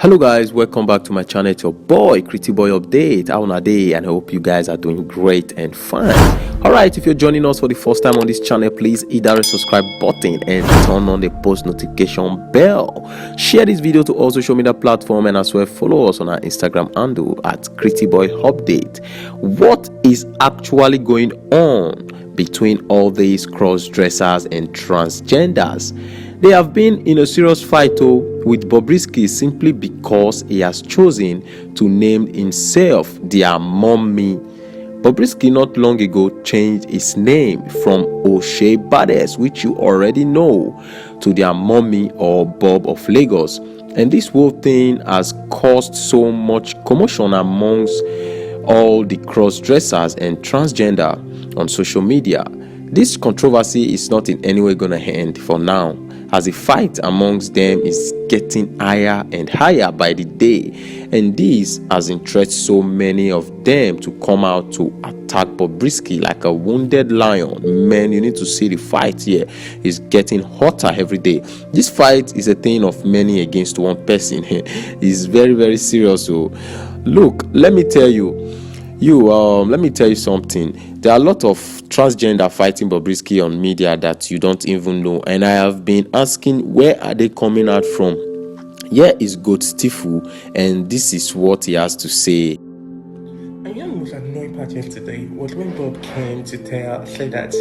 Hello guys, welcome back to my channel. It's your boy Crityboy update. How on a day, and I hope you guys are doing great and fine. Alright, if you're joining us for the first time on this channel, please hit that subscribe button and turn on the post notification bell. Share this video to all social media platform, and as well follow us on our Instagram handle at Crityboy update. What is actually going on between all these cross-dressers and transgenders? They have been in a serious fight with Bobrisky simply because he has chosen to name himself their mommy. Bobrisky not long ago changed his name from O'Shea Bades, which you already know, to their mommy or Bob of Lagos. And this whole thing has caused so much commotion amongst all the cross-dressers and transgender on social media. This controversy is not in any way going to end for now, as the fight amongst them is getting higher and higher by the day, and this has interested so many of them to come out to attack Bobrisky like a wounded lion. Man, you need to see the fight here is getting hotter every day. This fight is a thing of many against one person. It's very, very serious. So look, let me tell you something. There are a lot of transgender fighting Bobrisky on media that you don't even know, and I have been asking, where are they coming out from? Here is Goat Stifu, and this is what he has to say. And you know the most annoying part yesterday was when Bob came to say that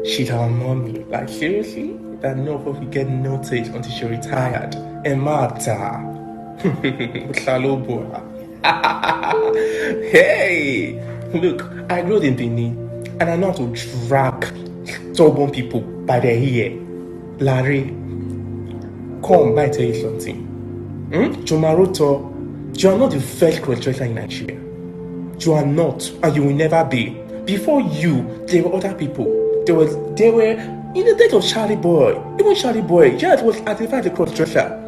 she's our mommy. Like, seriously? That none of us will get noticed until she retired. And Marta. Hey! Look, I grew up in Benin, and I know how to drag stubborn people by their hair. Larry, come, I tell you something. Chioma, you are not the first cross-dresser in Nigeria. You are not, and you will never be. Before you, there were other people. They were in the days of Charlie Boy. Even Charlie Boy, yes, was identified as a cross-dresser.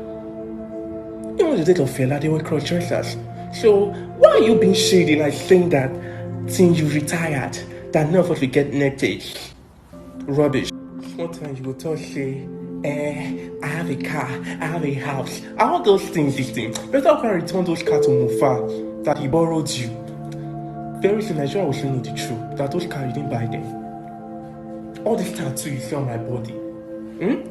Even in the days of Fela, they were cross-dressers. So why are you being shady, like saying that since you retired, that none of us will get naked? Rubbish. Sometimes you will tell say, I have a car, I have a house, all those things, this thing. Better can return those cars to Mufa that he borrowed you. Very soon Nigeria will soon know the truth, that those cars you didn't buy them. All these tattoos you see on my body,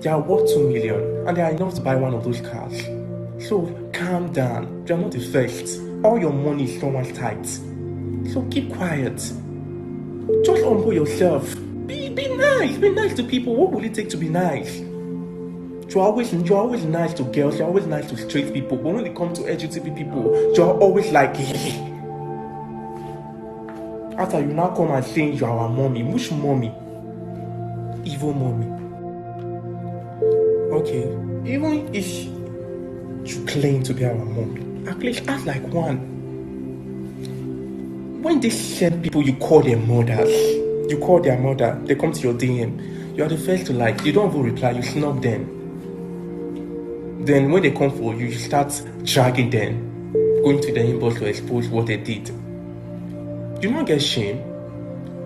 they are worth 2 million, and they are enough to buy one of those cars. So calm down, you are not the first. All your money is someone's tight. So keep quiet. Just humble yourself. Be nice. Be nice to people. What will it take to be nice? You're always nice to girls. You're always nice to straight people. But when it comes to LGBT people, you're always like after you now come and say you are our mommy. Which mommy? Evil mommy. Okay. Even if you claim to be our mommy, at least act like one. When they send people, you call their mothers. You call their mother, they come to your DM. You are the first to like. You don't even reply, you snub them. Then when they come for you, you start dragging them, going to the inbox to expose what they did. You don't get shame.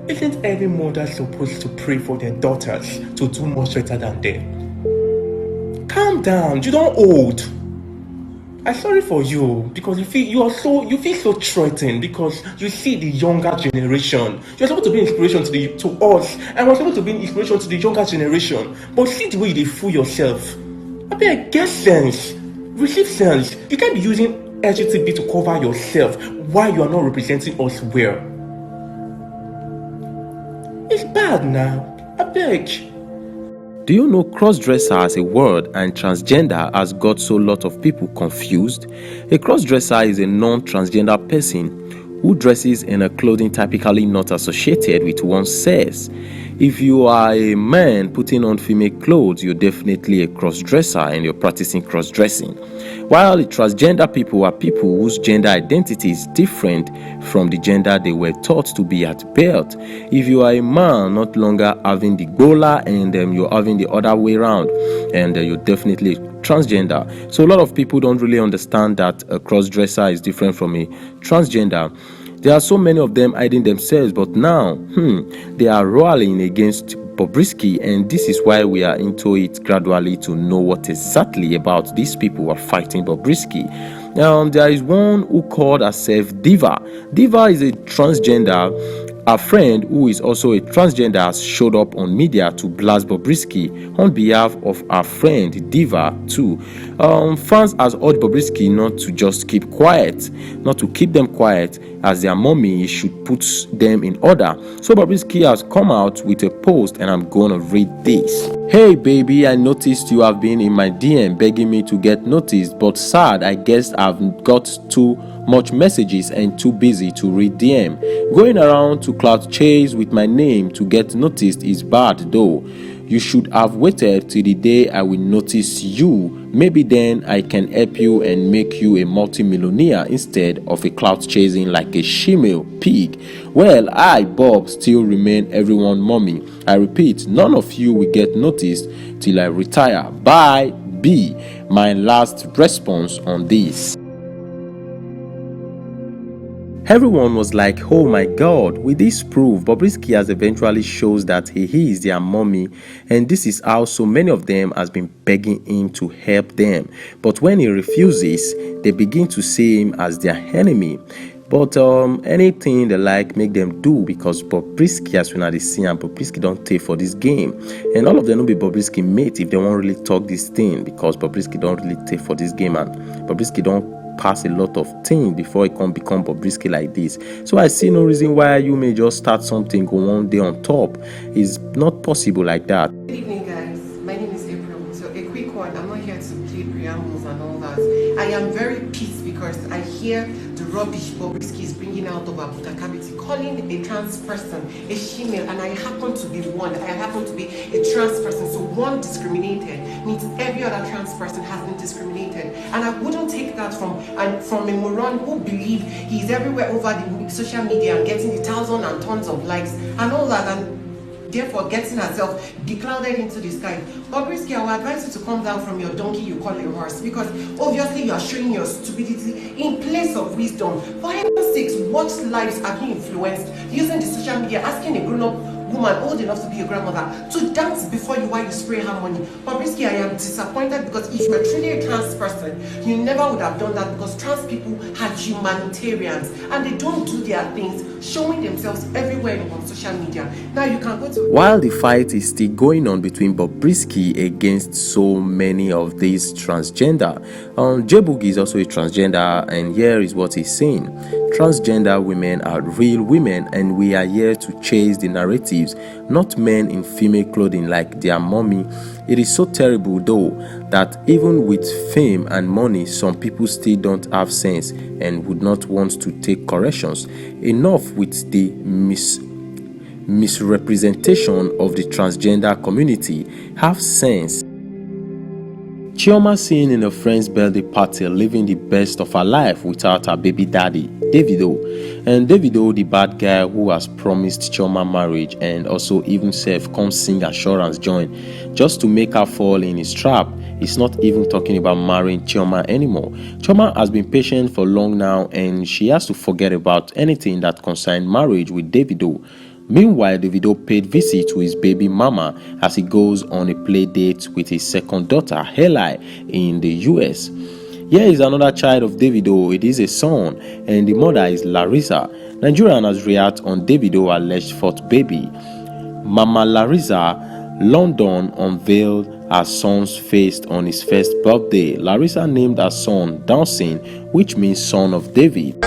Isn't every mother supposed to pray for their daughters to do much better than them? Calm down, you don't old. I'm sorry for you because you feel so threatened because you see the younger generation. You're supposed to be inspiration to us, and we're supposed to be inspiration to the younger generation. But see the way you fool yourself. I mean, get sense, receive sense. You can't be using LGBT to cover yourself while you are not representing us well. It's bad now. I beg. Do you know cross-dresser as a word and transgender has got so lot of people confused? A cross-dresser is a non-transgender person who dresses in a clothing typically not associated with one's sex. If you are a man putting on female clothes, you're definitely a cross-dresser and you're practicing cross-dressing. While the transgender people are people whose gender identity is different from the gender they were taught to be at birth. If you are a man not longer having the gola and you're having the other way around, and you're definitely transgender. So a lot of people don't really understand that a cross-dresser is different from a transgender. There are so many of them hiding themselves, but now they are rallying against Bobrisky, and this is why we are into it gradually to know what exactly about these people who are fighting Bobrisky. There is one who called herself Diva. Diva is a transgender. A friend who is also a transgender has showed up on media to blast Bobrisky on behalf of our friend Diva too. Fans has urged Bobrisky not to just keep quiet, not to keep them quiet, as their mommy should put them in order. So Bobrisky has come out with a post, and I'm gonna read this. Hey baby, I noticed you have been in my DM begging me to get noticed, but sad, I guess I've got too much messages and too busy to read DM. Going around to cloud chase with my name to get noticed is bad though. You should have waited till the day I will notice you. Maybe then I can help you and make you a multi-millionaire instead of a clout chasing like a shemale pig. Well, I, Bob, still remain everyone mommy. I repeat, none of you will get noticed till I retire. Bye, B. My last response on this. Everyone was like, oh my god, with this proof, Bobrisky has eventually shows that he is their mommy, and this is how so many of them has been begging him to help them. But when he refuses, they begin to see him as their enemy. But anything they like make them do, because Bobrisky has been at the scene and Bobrisky don't take for this game. And all of them will be Bobrisky mate if they won't really talk this thing, because Bobrisky don't really take for this game, and Bobrisky don't pass a lot of things before it can become Bobrisky like this. So I see no reason why you may just start something, go one day on top. It's not possible like that. Good evening, guys. My name is April. So a quick one. I'm not here to play preambles and all that. I am very pissed because I hear the rubbish Bobrisky is bringing out of Abuta Kabiti, calling a trans person a female, and I happen to be one. I happen to be a trans person. So one discriminated means every other trans person has been discriminated, and I wouldn't take that from a moron who believe he's everywhere over the social media and getting the thousands and tons of likes and all that, and therefore getting herself beclouded into the sky. Bobrisky, I will advise you to come down from your donkey you call a horse, because obviously you are showing your stupidity in place of wisdom. For heaven's sakes, what lives are being influenced using the social media, asking a grown-up woman old enough to be a grandmother to dance before you while you spray her money? Bobrisky, I am disappointed, because if you were truly a trans person, you never would have done that, because trans people are humanitarians and they don't do their things showing themselves everywhere on social media. Now you can go to... While the fight is still going on between Bobrisky against so many of these transgender, J-Boogie is also a transgender, and here is what he's saying. Transgender women are real women, and we are here to chase the narratives, not men in female clothing like their mommy. It is so terrible though that even with fame and money, some people still don't have sense and would not want to take corrections. Enough with the misrepresentation of the transgender community. Have sense. Chioma seen in a friend's birthday party living the best of her life without her baby daddy, Davido. And Davido, the bad guy who has promised Chioma marriage and also even self come sing assurance join just to make her fall in his trap. He's not even talking about marrying Chioma anymore. Chioma has been patient for long now, and she has to forget about anything that concerns marriage with Davido. Meanwhile, Davido paid visit to his baby mama as he goes on a play date with his second daughter, Eli, in the US. Here is another child of Davido. It is a son, and the mother is Larissa. Nigerian has reacted on Davido alleged fourth baby. Mama Larissa, London unveiled her son's face on his first birthday. Larissa named her son Dawson, which means son of David.